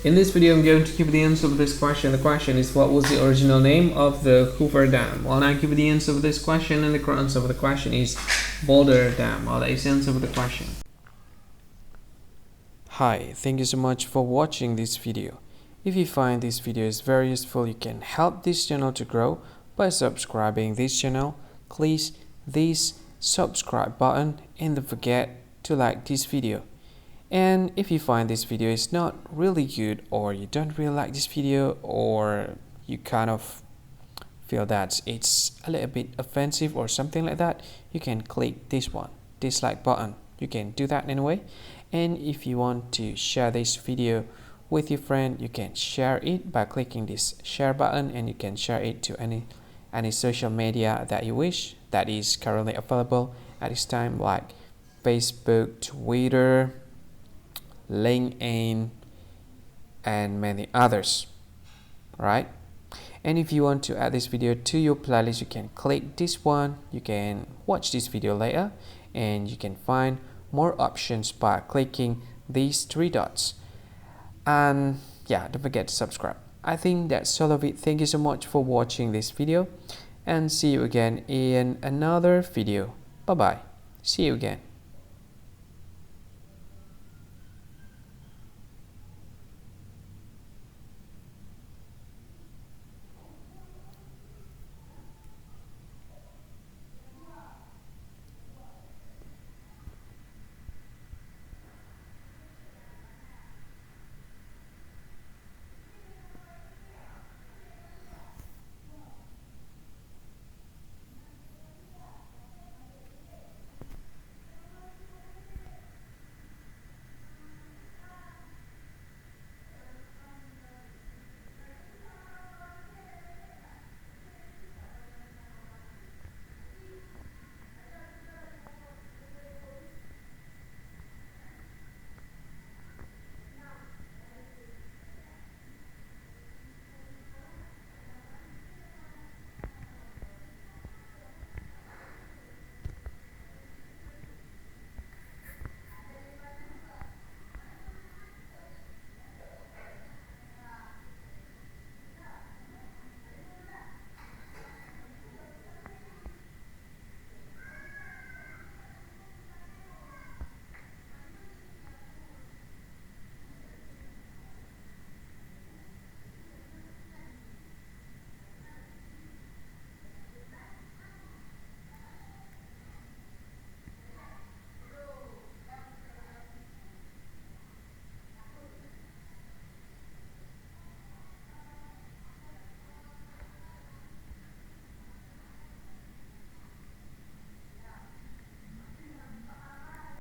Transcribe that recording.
In this video, I'm going to give the answer of this question. The question is, what was the original name of the Hoover Dam? Well, I give the answer of this question, and the correct answer of the question is Boulder Dam. Well, that is the answer of the question. Hi, thank you so much for watching this video. If you find this video is very useful, you can help this channel to grow by subscribing this channel. Click this subscribe button and don't forget to like this video. And if you find this video is not really good, or you don't really like this video, or you kind of feel that it's a little bit offensive or something like that, you can click this one, dislike button. You can do that anyway. And if you want to share this video with your friend, you can share it by clicking this share button, and you can share it to any social media that you wish that is currently available at this time, like Facebook, Twitter, LinkedIn, and many others. Right? And if you want to add this video to your playlist, you can click this one. You can watch this video later, and you can find more options by clicking these three dots. And yeah, don't forget to subscribe. I think that's all of it. Thank you so much for watching this video, and see you again in another video. Bye bye. See you again.